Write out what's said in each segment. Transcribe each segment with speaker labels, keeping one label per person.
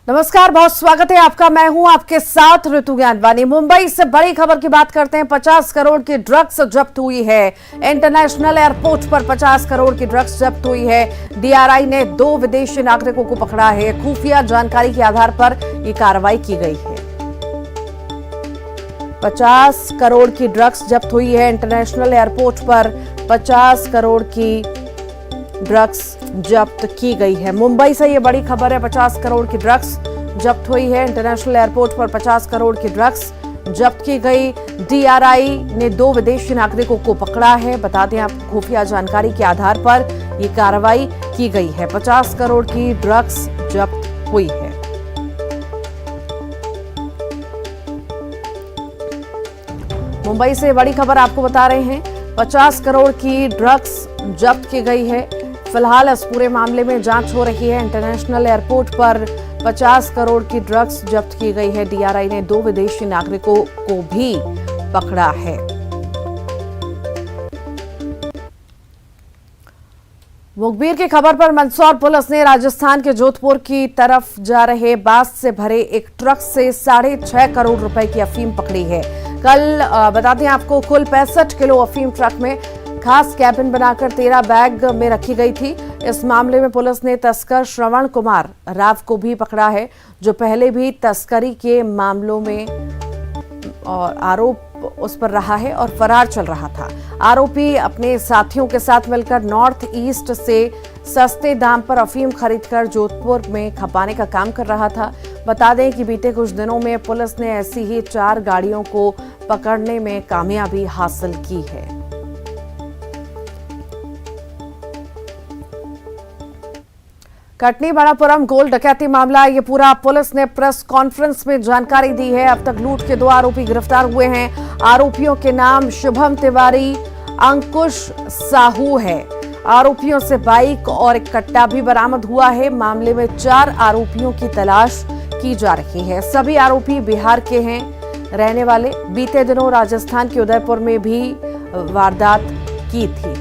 Speaker 1: नमस्कार, बहुत स्वागत है आपका। मैं हूं आपके साथ ऋतु ज्ञानवानी। मुंबई से बड़ी खबर की बात करते हैं। 50 करोड़ की ड्रग्स जब्त हुई है। इंटरनेशनल एयरपोर्ट पर 50 करोड़ की ड्रग्स जब्त हुई है। डीआरआई ने 2 विदेशी नागरिकों को पकड़ा है। खुफिया जानकारी के आधार पर यह कार्रवाई की गई है। 50 करोड़ की ड्रग्स जब्त हुई है। इंटरनेशनल एयरपोर्ट पर 50 करोड़ की ड्रग्स जब्त की गई है। मुंबई से ये बड़ी खबर है। 50 करोड़ की ड्रग्स जब्त हुई है। इंटरनेशनल एयरपोर्ट पर 50 करोड़ की ड्रग्स जब्त की गई। डीआरआई ने 2 विदेशी नागरिकों को पकड़ा है। बता दें आपको, खुफिया जानकारी के आधार पर ये कार्रवाई की गई है। 50 करोड़ की ड्रग्स जब्त हुई है। मुंबई से बड़ी खबर आपको बता रहे हैं। 50 करोड़ की ड्रग्स जब्त की गई है। फिलहाल इस पूरे मामले में जांच हो रही है। इंटरनेशनल एयरपोर्ट पर 50 करोड़ की ड्रग्स जब्त की गई है। डीआरआई ने 2 विदेशी नागरिकों को भी पकड़ा है। मुखबिर की खबर पर मंदसौर पुलिस ने राजस्थान के जोधपुर की तरफ जा रहे बास से भरे एक ट्रक से 6.5 करोड़ रुपए की अफीम पकड़ी है। कल बता दें आपको, कुल 65 किलो अफीम ट्रक में खास कैबिन बनाकर 13 बैग में रखी गई थी। इस मामले में पुलिस ने तस्कर श्रवण कुमार राव को भी पकड़ा है, जो पहले भी तस्करी के मामलों में और आरोप उस पर रहा है और फरार चल रहा था। आरोपी अपने साथियों के साथ मिलकर नॉर्थ ईस्ट से सस्ते दाम पर अफीम खरीदकर जोधपुर में खपाने का काम कर रहा था। बता दें कि बीते कुछ दिनों में पुलिस ने ऐसी ही 4 गाड़ियों को पकड़ने में कामयाबी हासिल की है। कटनी बड़ापुरम गोल्ड डकैती मामला, ये पूरा पुलिस ने प्रेस कॉन्फ्रेंस में जानकारी दी है। अब तक लूट के 2 आरोपी गिरफ्तार हुए हैं। आरोपियों के नाम शुभम तिवारी, अंकुश साहू है। आरोपियों से बाइक और एक कट्टा भी बरामद हुआ है। मामले में 4 आरोपियों की तलाश की जा रही है। सभी आरोपी बिहार के हैं रहने वाले। बीते दिनों राजस्थान के उदयपुर में भी वारदात की थी।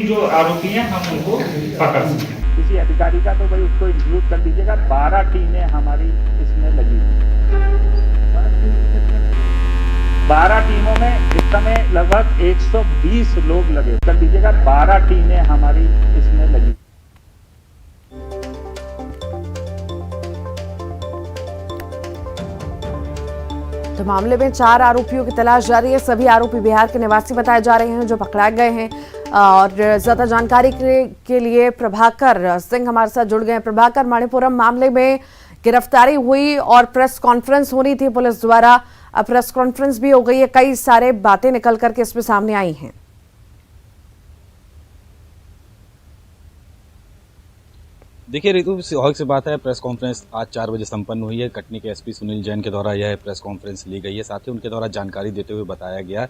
Speaker 2: जो आरोपी हैं हम उनको पकड़ सकते हैं।
Speaker 3: किसी अधिकारी का तो भाई उसको इंक्लूड कर दीजिएगा। 12 टीमें हमारी इसमें लगी हुई। 12 टीमों में इस समय लगभग 120 लोग लगे कर दीजिएगा। 12 टीमें हमारी इसमें लगी।
Speaker 1: तो मामले में 4 आरोपियों की तलाश जारी है। सभी आरोपी बिहार के निवासी बताए जा रहे हैं जो पकड़ाए गए हैं। और ज्यादा जानकारी के लिए प्रभाकर सिंह हमारे साथ जुड़ गए हैं। प्रभाकर, मणिपुरम मामले में गिरफ्तारी हुई और प्रेस कॉन्फ्रेंस होनी थी पुलिस द्वारा। अब प्रेस कॉन्फ्रेंस भी हो गई है। कई सारे बातें निकल करके इसमें सामने आई हैं।
Speaker 4: देखिए ऋतु, स्वाभाविक सी बात है, प्रेस कॉन्फ्रेंस आज 4 बजे संपन्न हुई है। कटनी के एसपी सुनील जैन के द्वारा यह प्रेस कॉन्फ्रेंस ली गई है। साथ ही उनके द्वारा जानकारी देते हुए बताया गया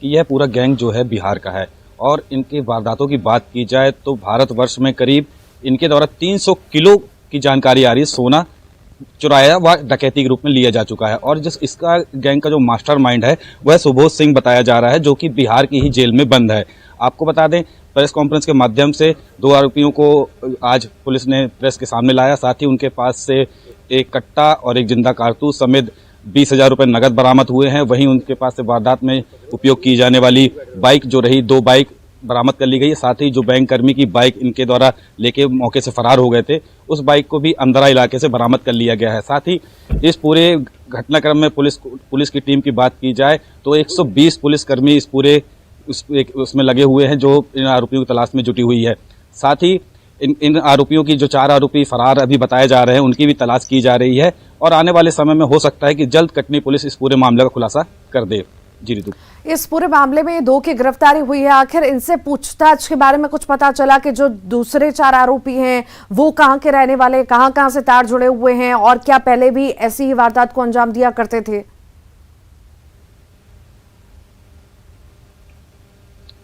Speaker 4: कि यह पूरा गैंग जो है बिहार का है और इनके वारदातों की बात की जाए तो भारतवर्ष में करीब इनके द्वारा 300 किलो की जानकारी आ रही है सोना चुराया व डकैती के रूप में लिया जा चुका है। और जिस इसका गैंग का जो मास्टरमाइंड है वह सुबोध सिंह बताया जा रहा है, जो कि बिहार की ही जेल में बंद है। आपको बता दें, प्रेस कॉन्फ्रेंस के माध्यम से 2 आरोपियों को आज पुलिस ने प्रेस के सामने लाया। साथ ही उनके पास से एक कट्टा और एक जिंदा कारतूस समेत 20,000 रुपये नगद बरामद हुए हैं। वहीं उनके पास से वारदात में उपयोग की जाने वाली बाइक जो रही, 2 बाइक बरामद कर ली गई है। साथ ही जो बैंक कर्मी की बाइक इनके द्वारा लेके मौके से फरार हो गए थे, उस बाइक को भी अंदरा इलाके से बरामद कर लिया गया है। साथ ही इस पूरे घटनाक्रम में पुलिस की टीम की बात की जाए तो 120 पुलिसकर्मी इस पूरे उसमें लगे हुए हैं, जो इन आरोपियों की तलाश में जुटी हुई है। साथ ही इन आरोपियों की जो 4 आरोपी फरार अभी बताए जा रहे हैं, उनकी भी तलाश की जा रही है और आने वाले समय में हो सकता है कि जल्द कटनी पुलिस इस पूरे मामले का खुलासा कर दे। जी ऋतु,
Speaker 1: इस पूरे मामले में 2 की गिरफ्तारी हुई है। आखिर इनसे पूछताछ के बारे में कुछ पता चला कि जो दूसरे 4 आरोपी हैं वो कहां के रहने वाले, कहां से तार जुड़े हुए हैं और क्या पहले भी ऐसी ही वारदात को अंजाम दिया करते थे?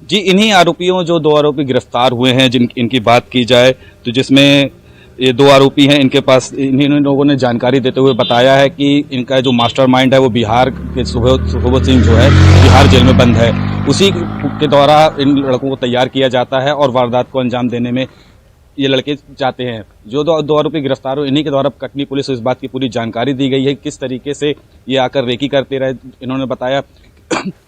Speaker 4: जी, इन्हीं आरोपियों जो 2 आरोपी गिरफ्तार हुए हैं, इनकी बात की जाए तो जिसमें ये 2 आरोपी हैं, इनके पास इन्हीं लोगों ने जानकारी देते हुए बताया है कि इनका जो मास्टरमाइंड है वो बिहार के सुबोध सिंह जो है बिहार जेल में बंद है। उसी के द्वारा इन लड़कों को तैयार किया जाता है और वारदात को अंजाम देने में ये लड़के जाते हैं। जो दो आरोपी गिरफ्तार हो, इन्हीं के द्वारा कटनी पुलिस को इस बात की पूरी जानकारी दी गई है किस तरीके से ये आकर रेकी करते रहे। इन्होंने बताया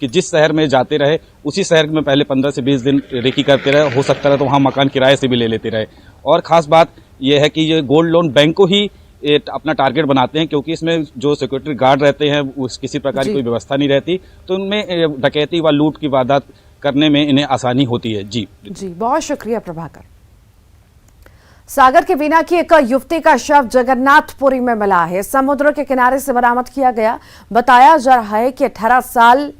Speaker 4: कि जिस शहर में जाते रहे उसी शहर में पहले 15 से 20 दिन रेकी करते रहे, हो सकता रहे तो वहाँ मकान किराए से भी ले लेते रहे। और खास बात यह है कि ये गोल्ड लोन बैंक को ही अपना टारगेट बनाते हैं, क्योंकि इसमें जो सिक्योरिटी गार्ड रहते हैं उस किसी प्रकार की कोई व्यवस्था नहीं रहती, तो उनमें डकैती व लूट की वारदात करने में इन्हें आसानी होती है। जी
Speaker 1: बहुत शुक्रिया प्रभाकर। सागर के बीना की एक युवती का शव जगन्नाथपुरी में मिला है। समुद्र के किनारे से बरामद किया गया। बताया जा रहा है कि 18 साल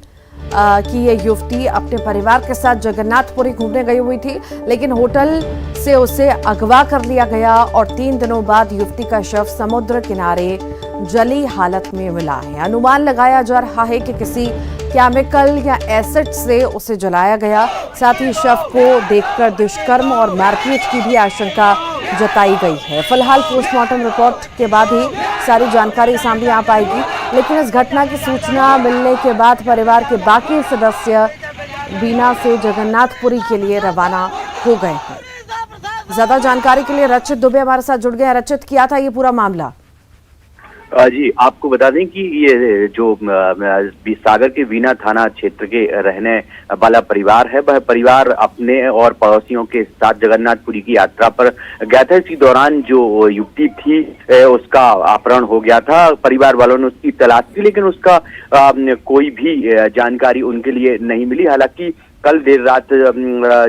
Speaker 1: की ये युवती अपने परिवार के साथ जगन्नाथपुरी घूमने गई हुई थी, लेकिन होटल से उसे अगवा कर लिया गया और 3 दिनों बाद युवती का शव समुद्र किनारे जली हालत में मिला है। अनुमान लगाया जा रहा है कि किसी केमिकल या एसिड से उसे जलाया गया। साथ ही शव को देखकर दुष्कर्म और मारपीट की भी आशंका जताई गई है। फिलहाल पोस्टमार्टम रिपोर्ट के बाद ही सारी जानकारी सामने आ पाएगी, लेकिन इस घटना की सूचना मिलने के बाद परिवार के बाकी सदस्य बीना से जगन्नाथपुरी के लिए रवाना हो गए हैं। ज्यादा जानकारी के लिए रचित दुबे हमारे साथ जुड़ गए हैं। रचित, क्या था ये पूरा मामला?
Speaker 5: जी, आपको बता दें कि ये जो सागर के वीना थाना क्षेत्र के रहने वाला परिवार है, वह परिवार अपने और पड़ोसियों के साथ जगन्नाथपुरी की यात्रा पर गया था। इसी दौरान जो युवती थी उसका अपहरण हो गया था। परिवार वालों ने उसकी तलाश की, लेकिन उसका कोई भी जानकारी उनके लिए नहीं मिली। हालांकि कल देर रात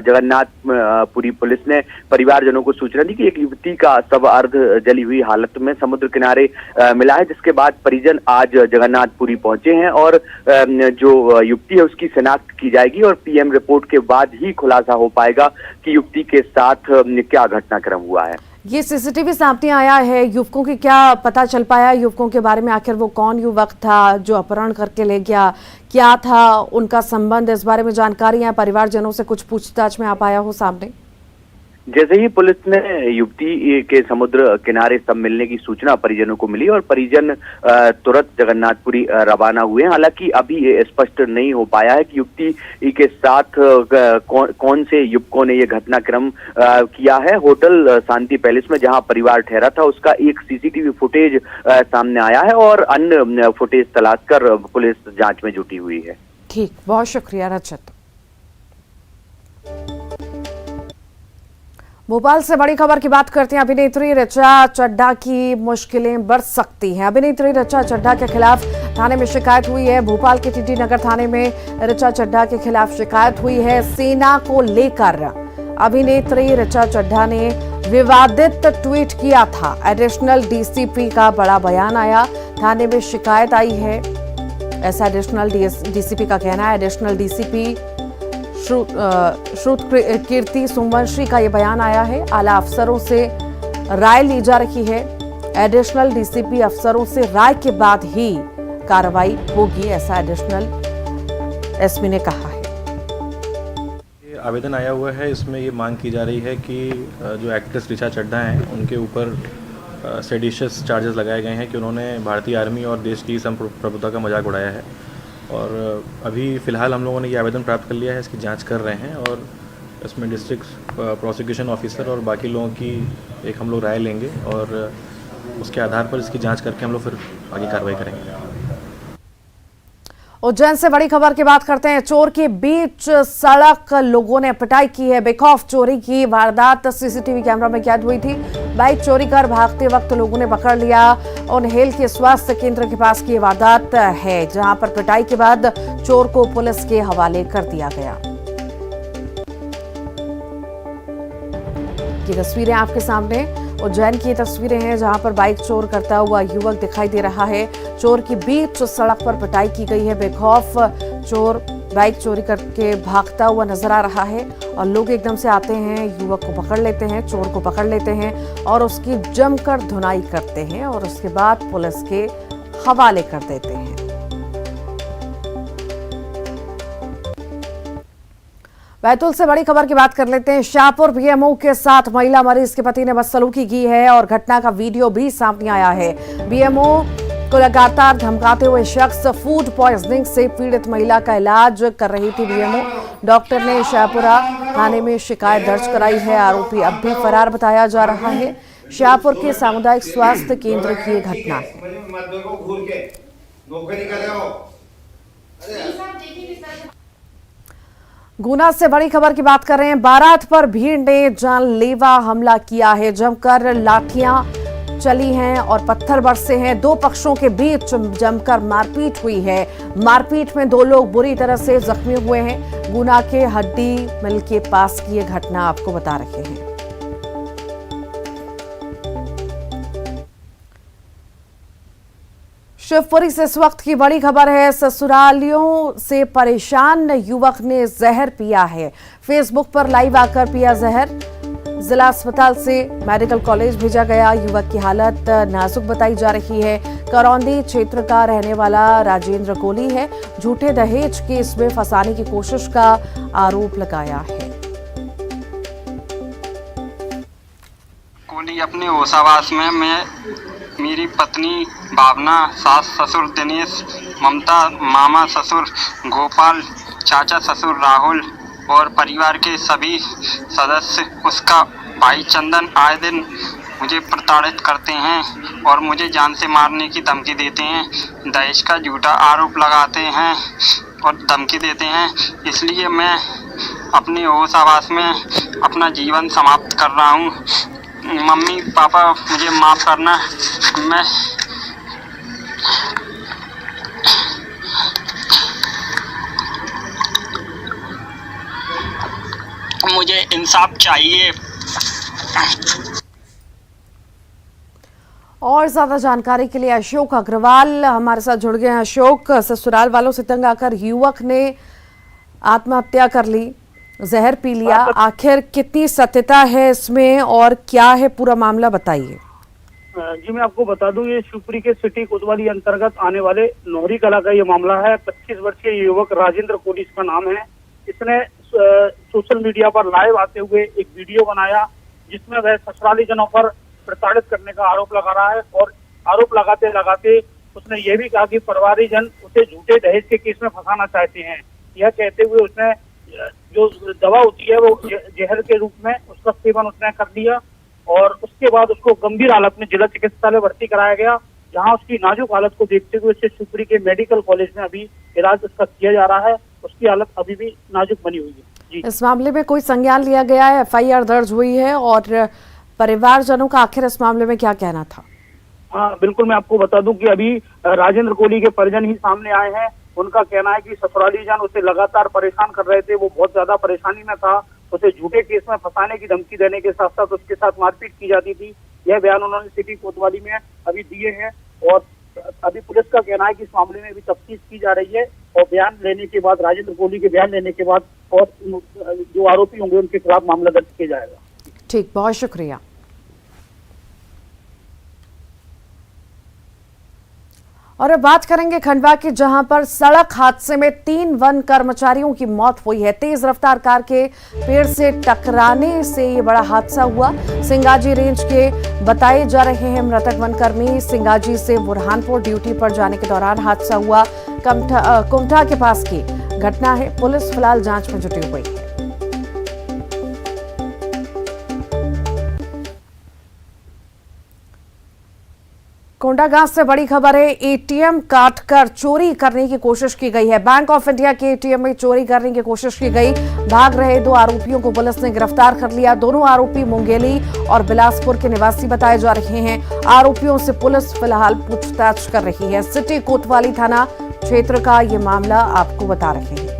Speaker 5: जगन्नाथपुरी पुलिस ने परिवारजनों को सूचना दी कि एक युवती का शव अर्ध जली हुई हालत में समुद्र किनारे मिला है, जिसके बाद परिजन आज जगन्नाथपुरी पहुंचे हैं और जो युवती है उसकी शिनाख्त की जाएगी और पीएम रिपोर्ट के बाद ही खुलासा हो पाएगा कि युवती के साथ क्या घटनाक्रम हुआ है।
Speaker 1: ये सीसीटीवी सामने आया है, युवकों की क्या पता चल पाया युवकों के बारे में? आखिर वो कौन युवक था जो अपहरण करके ले गया, क्या था उनका संबंध? इस बारे में जानकारी है परिवारजनों से कुछ पूछताछ में आ पाया हो सामने?
Speaker 5: जैसे ही पुलिस ने युवती के समुद्र किनारे सब मिलने की सूचना परिजनों को मिली और परिजन तुरंत जगन्नाथपुरी रवाना हुए हैं। हालांकि अभी ये स्पष्ट नहीं हो पाया है कि युवती के साथ कौन से युवकों ने ये घटनाक्रम किया है। होटल शांति पैलेस में जहां परिवार ठहरा था उसका एक सीसीटीवी फुटेज सामने आया है और अन्य फुटेज तलाश कर पुलिस जांच में जुटी हुई है।
Speaker 1: ठीक, बहुत शुक्रिया रचित। भोपाल से बड़ी खबर की बात करते हैं। अभिनेत्री ऋचा चड्ढा की मुश्किलें बढ़ सकती हैं। अभिनेत्री ऋचा चड्ढा के खिलाफ थाने में शिकायत हुई है। भोपाल के टीटी नगर थाने में ऋचा चड्ढा के खिलाफ शिकायत हुई है। सेना को लेकर अभिनेत्री ऋचा चड्ढा ने विवादित ट्वीट किया था। एडिशनल डीसीपी का बड़ा बयान आया, थाने में शिकायत आई है, ऐसा एडिशनल डीसीपी का कहना है। एडिशनल डीसीपी श्रुत कीर्ति सुमवंशी का ये बयान आया है। आला अफसरों से राय ली जा रही है। एडिशनल डीसीपी अफसरों से राय के बाद ही कार्रवाई होगी, ऐसा एडिशनल एसपी ने कहा है।
Speaker 6: आवेदन आया हुआ है, इसमें ये मांग की जा रही है कि जो एक्ट्रेस ऋचा चड्ढा हैं उनके ऊपर सेडिशियस चार्जेस लगाए गए हैं कि उन्होंने भारतीय आर्मी और देश की संप्रभुता का मजाक उड़ाया है। और अभी फ़िलहाल हम लोगों ने ये आवेदन प्राप्त कर लिया है, इसकी जांच कर रहे हैं और इसमें डिस्ट्रिक्ट प्रोसिक्यूशन ऑफिसर और बाकी लोगों की एक हम लोग राय लेंगे और उसके आधार पर इसकी जांच करके हम लोग फिर आगे कार्रवाई करेंगे।
Speaker 1: उज्जैन से बड़ी खबर की बात करते हैं। चोर के बीच सड़क लोगों ने पिटाई की है। बेखौफ चोरी की वारदात सीसीटीवी कैमरा में कैद हुई थी। बाइक चोरी कर भागते वक्त लोगों ने पकड़ लिया। उन्हेल के स्वास्थ्य केंद्र के पास की वारदात है, जहां पर पिटाई के बाद चोर को पुलिस के हवाले कर दिया गया। ये तस्वीरें आपके सामने उज्जैन की तस्वीरें हैं, जहां पर बाइक चोर करता हुआ युवक दिखाई दे रहा है। चोर की बीच सड़क पर पिटाई की गई है। बेखौफ चोर बाइक चोरी करके भागता हुआ नजर आ रहा है और लोग एकदम से आते हैं, युवक को पकड़ लेते हैं, चोर को पकड़ लेते हैं और उसकी जमकर धुनाई करते हैं और उसके बाद पुलिस के हवाले कर देते हैं। बैतूल से बड़ी खबर की बात कर लेते हैं। शाहपुर बीएमओ के साथ महिला मरीज के पति ने बदसलूकी की है और घटना का वीडियो भी सामने आया है। बीएमओ को लगातार धमकाते हुए शख्स फूड पॉइजनिंग से पीड़ित महिला का इलाज कर रही थी। बीएमओ डॉक्टर ने शाहपुरा थाने में शिकायत दर्ज कराई है। आरोपी अब भी फरार बताया जा रहा है। शाहपुर के सामुदायिक स्वास्थ्य केंद्र की ये घटना है। गुना से बड़ी खबर की बात कर रहे हैं। बारात पर भीड़ ने जानलेवा हमला किया है। जमकर लाठियां चली हैं और पत्थर बरसे हैं। दो पक्षों के बीच जमकर मारपीट हुई है। मारपीट में 2 लोग बुरी तरह से जख्मी हुए हैं। गुना के हड्डी मिल के पास की ये घटना आपको बता रहे हैं। शिवपुरी से इस वक्त की बड़ी खबर है। ससुरालियों से परेशान युवक ने जहर पिया है। फेसबुक पर लाइव आकर पिया जहर। जिला अस्पताल से मेडिकल कॉलेज भेजा गया। युवक की हालत नाजुक बताई जा रही है। करौंदी क्षेत्र का रहने वाला राजेंद्र कोली है। झूठे दहेज केस में फंसाने की कोशिश का आरोप लगाया है।
Speaker 7: कोली अपने ओसावास में मैं, मेरी पत्नी भावना, सास ससुर दिनेश, ममता, मामा ससुर गोपाल, चाचा ससुर राहुल और परिवार के सभी सदस्य, उसका भाई चंदन आए दिन मुझे प्रताड़ित करते हैं और मुझे जान से मारने की धमकी देते हैं। दहेज का झूठा आरोप लगाते हैं और धमकी देते हैं। इसलिए मैं अपने होश आवास में अपना जीवन समाप्त कर रहा हूँ। मम्मी पापा मुझे माफ़ करना। मैं मुझे इंसाफ चाहिए।
Speaker 1: और ज्यादा जानकारी के लिए अशोक अग्रवाल हमारे साथ जुड़ गए हैं। अशोक, ससुराल वालों से तंग आकर युवक ने आत्महत्या कर ली, जहर पी लिया। आखिर कितनी सत्यता है इसमें और क्या है पूरा मामला, बताइए।
Speaker 3: जी मैं आपको बता दूं, ये शिवपुरी के सिटी कोतवाली अंतर्गत आने वाले नोहरी कला का ये मामला है। 25 वर्षीय युवक राजेंद्र कोली इसका नाम है। इसने सोशल मीडिया पर लाइव आते हुए एक वीडियो बनाया जिसमें वह ससुराली जनों पर प्रताड़ित करने का आरोप लगा रहा है। और आरोप लगाते लगाते उसने ये भी कहा कि परिवारी जन उसे झूठे दहेज के केस में फंसाना चाहते हैं। यह कहते हुए उसने जो दवा होती है वो जहर के रूप में उसका सेवन उसने कर लिया और उसके बाद उसको गंभीर हालत में जिला चिकित्सालय भर्ती कराया गया, जहां उसकी नाजुक हालत को देखते हुए उसे शिवपुरी के मेडिकल कॉलेज में अभी इलाज उसका किया जा रहा है। उसकी हालत अभी भी नाजुक बनी हुई है। जी,
Speaker 1: इस मामले में कोई संज्ञान लिया गया है? FIR दर्ज हुई है और परिवारजनों का आखिर इस मामले में क्या कहना था?
Speaker 3: हाँ बिल्कुल, मैं आपको बता दूं कि अभी राजेंद्र कोली के परिजन ही सामने आए हैं। उनका कहना है कि ससुराली जन उसे लगातार परेशान कर रहे थे। वो बहुत ज्यादा परेशानी में था। उसे झूठे केस में फंसाने की धमकी देने के साथ साथ उसके साथ मारपीट की जाती थी। यह बयान उन्होंने सिटी कोतवाली में अभी दिए हैं और अभी पुलिस का कहना है कि इस मामले में अभी तफ्तीश की जा रही है और बयान लेने के बाद, राजेंद्र कोली के बयान लेने के बाद और जो आरोपी होंगे उनके खिलाफ मामला दर्ज किया जाएगा।
Speaker 1: ठीक, बहुत शुक्रिया। और अब बात करेंगे खंडवा की, जहां पर सड़क हादसे में 3 वन कर्मचारियों की मौत हुई है। तेज रफ्तार कार के पेड़ से टकराने से ये बड़ा हादसा हुआ। सिंगाजी रेंज के बताए जा रहे हैं मृतक वनकर्मी। सिंगाजी से बुरहानपुर ड्यूटी पर जाने के दौरान हादसा हुआ। कुमठा के पास की घटना है। पुलिस फिलहाल जांच में जुटी हुई है। कोंडागांव से बड़ी खबर है। एटीएम काटकर चोरी करने की कोशिश की गई है। बैंक ऑफ इंडिया के एटीएम में चोरी करने की कोशिश की गई। भाग रहे 2 आरोपियों को पुलिस ने गिरफ्तार कर लिया। दोनों आरोपी मुंगेली और बिलासपुर के निवासी बताए जा रहे हैं। आरोपियों से पुलिस फिलहाल पूछताछ कर रही है। सिटी कोतवाली थाना क्षेत्र का ये मामला आपको बता रहे हैं।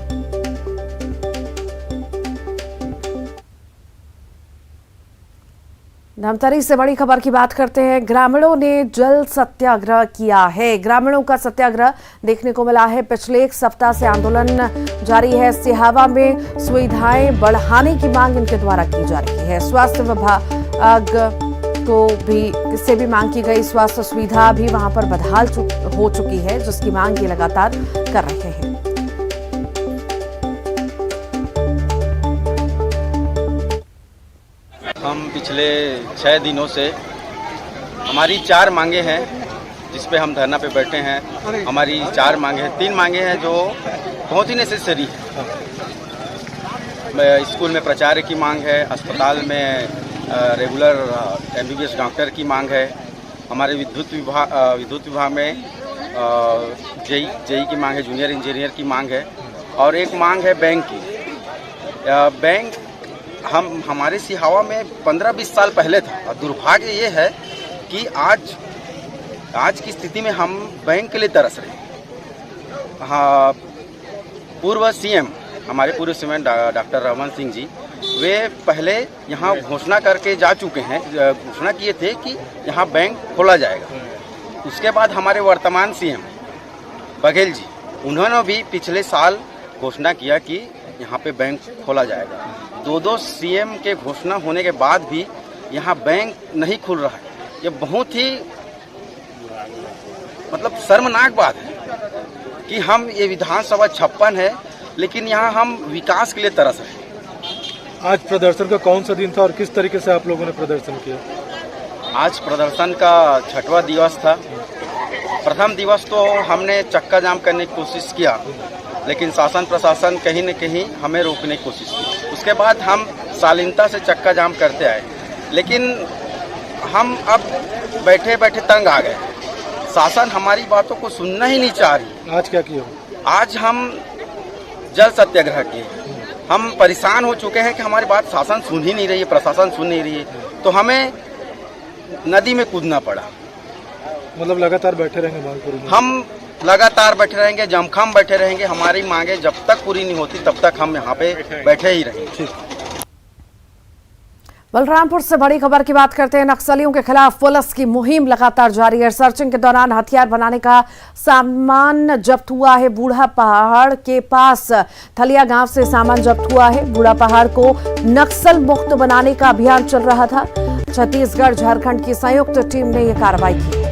Speaker 1: धमतरी से बड़ी खबर की बात करते हैं। ग्रामीणों ने जल सत्याग्रह किया है। ग्रामीणों का सत्याग्रह देखने को मिला है। पिछले 1 सप्ताह से आंदोलन जारी है। सिहावा में सुविधाएं बढ़ाने की मांग इनके द्वारा की जा रही है। स्वास्थ्य विभाग को भी से भी मांग की गई। स्वास्थ्य सुविधा भी वहां पर बदहाल हो चुकी है, जिसकी मांग ये लगातार कर रहे हैं।
Speaker 8: हम पिछले 6 दिनों से हमारी 4 मांगे हैं जिस पे हम धरना पे बैठे हैं। हमारी 4 मांगे हैं, 3 मांगे हैं जो बहुत ही नेसेसरी है। स्कूल में प्राचार्य की मांग है, अस्पताल में रेगुलर MBBS डॉक्टर की मांग है, हमारे विद्युत विभाग में जेई की मांग है, जूनियर इंजीनियर की मांग है, और एक मांग है बैंक की। बैंक हमारे सिहावा में 15-20 साल पहले था, और दुर्भाग्य ये है कि आज की स्थिति में हम बैंक के लिए तरस रहे हैं। हाँ, पूर्व सीएम हमारे पूर्व सीएम डॉक्टर रमन सिंह जी, वे पहले यहाँ घोषणा करके जा चुके हैं, घोषणा किए थे कि यहाँ बैंक खोला जाएगा। उसके बाद हमारे वर्तमान सीएम बघेल जी, उन्होंने भी पिछले साल घोषणा किया कि यहाँ पे बैंक खोला जाएगा। दो सीएम के घोषणा होने के बाद भी यहाँ बैंक नहीं खुल रहा है। ये बहुत ही मतलब शर्मनाक बात है कि हम ये विधानसभा 56 है, लेकिन यहाँ हम विकास के लिए तरस रहे हैं।
Speaker 9: आज प्रदर्शन का कौन सा दिन था और किस तरीके से आप लोगों ने प्रदर्शन किया?
Speaker 8: आज प्रदर्शन का 6वां दिवस था। प्रथम दिवस तो हमने चक्का जाम करने की कोशिश किया, लेकिन शासन प्रशासन कहीं न कहीं हमें रोकने की कोशिश की। उसके बाद हम शालीनता से चक्का जाम करते आए, लेकिन हम अब बैठे बैठे तंग आ गए। शासन हमारी बातों को सुनना ही नहीं चाह रही।
Speaker 9: आज क्या किया?
Speaker 8: आज हम जल सत्याग्रह किए। हम परेशान हो चुके हैं कि हमारी बात शासन सुन ही नहीं रही है, प्रशासन सुन नहीं रही है, तो हमें नदी में कूदना पड़ा।
Speaker 9: मतलब लगातार बैठे रहेंगे मांग पूरी?
Speaker 8: हम लगातार बैठे रहेंगे, जमखम बैठे रहेंगे। हमारी मांगे जब तक पूरी नहीं होती तब तक हम यहाँ पे बैठे ही रहेंगे।
Speaker 1: बलरामपुर से बड़ी खबर की बात करते हैं। नक्सलियों के खिलाफ पुलिस की मुहिम लगातार जारी है। सर्चिंग के दौरान हथियार बनाने का सामान जब्त हुआ है। बूढ़ा पहाड़ के पास थलिया गांव से सामान जब्त हुआ है। बूढ़ा पहाड़ को नक्सल मुक्त बनाने का अभियान चल रहा था। छत्तीसगढ़ झारखंड की संयुक्त टीम ने यह कार्रवाई की।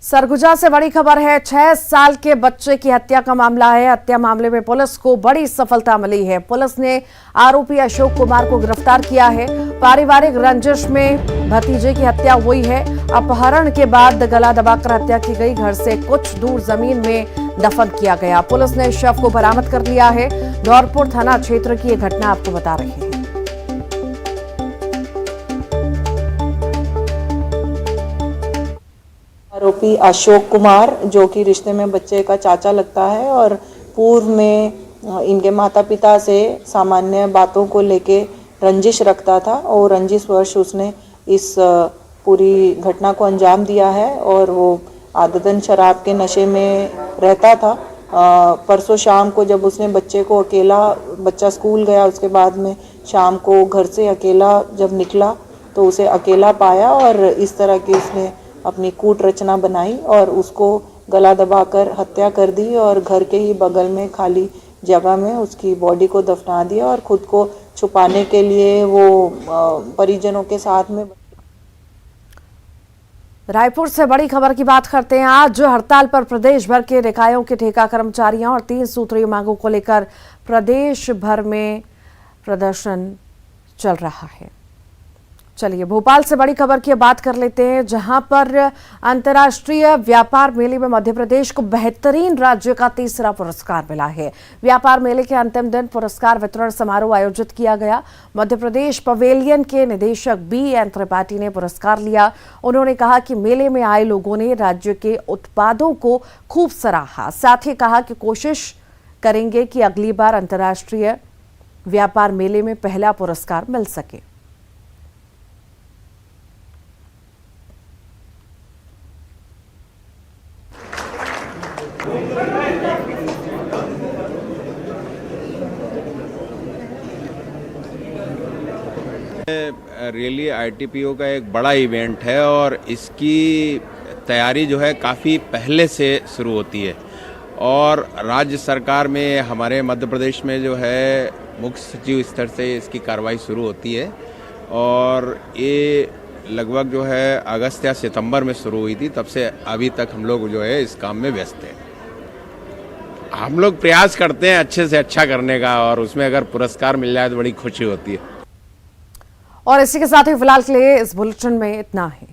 Speaker 1: सरगुजा से बड़ी खबर है। 6 साल के बच्चे की हत्या का मामला है। हत्या मामले में पुलिस को बड़ी सफलता मिली है। पुलिस ने आरोपी अशोक कुमार को गिरफ्तार किया है। पारिवारिक रंजिश में भतीजे की हत्या हुई है। अपहरण के बाद गला दबाकर हत्या की गई। घर से कुछ दूर जमीन में दफन किया गया। पुलिस ने शव को बरामद कर लिया है। धौरपुर थाना क्षेत्र की यह घटना आपको बता रहे हैं।
Speaker 10: आरोपी अशोक कुमार, जो कि रिश्ते में बच्चे का चाचा लगता है और पूर्व में इनके माता पिता से सामान्य बातों को लेके रंजिश रखता था और रंजिशवश उसने इस पूरी घटना को अंजाम दिया है। और वो आदतन शराब के नशे में रहता था। परसों शाम को जब उसने बच्चे को अकेला, बच्चा स्कूल गया, उसके बाद में शाम को घर से अकेला जब निकला तो उसे अकेला पाया और इस तरह की उसने अपनी कूट रचना बनाई और उसको गला दबाकर हत्या कर दी और घर के ही बगल में खाली जगह में उसकी बॉडी को दफना दिया और खुद को छुपाने के लिए वो परिजनों के साथ में।
Speaker 1: रायपुर से बड़ी खबर की बात करते हैं। आज हड़ताल पर प्रदेश भर के निकायों के ठेका कर्मचारियों और 3 सूत्रीय मांगों को लेकर प्रदेश भर में प्रदर्शन चल रहा है। चलिए भोपाल से बड़ी खबर की बात कर लेते हैं, जहां पर अंतर्राष्ट्रीय व्यापार मेले में मध्य प्रदेश को बेहतरीन राज्य का 3रा पुरस्कार मिला है। व्यापार मेले के अंतिम दिन पुरस्कार वितरण समारोह आयोजित किया गया। मध्य प्रदेश पवेलियन के निदेशक BN त्रिपाठी ने पुरस्कार लिया। उन्होंने कहा कि मेले में आए लोगों ने राज्य के उत्पादों को खूब सराहा। साथ ही कहा कि कोशिश करेंगे कि अगली बार अंतर्राष्ट्रीय व्यापार मेले में पहला पुरस्कार मिल सके।
Speaker 11: रियली ITPO का एक बड़ा इवेंट है और इसकी तैयारी जो है काफ़ी पहले से शुरू होती है और राज्य सरकार में हमारे मध्य प्रदेश में जो है मुख्य सचिव स्तर से इसकी कार्रवाई शुरू होती है और ये लगभग जो है अगस्त या सितंबर में शुरू हुई थी। तब से अभी तक हम लोग जो है इस काम में व्यस्त हैं। हम लोग प्रयास करते हैं अच्छे से अच्छा करने का और उसमें अगर पुरस्कार मिल जाए तो बड़ी खुशी होती है।
Speaker 1: और इसी के साथ ही फिलहाल के लिए इस बुलेटिन में इतना है।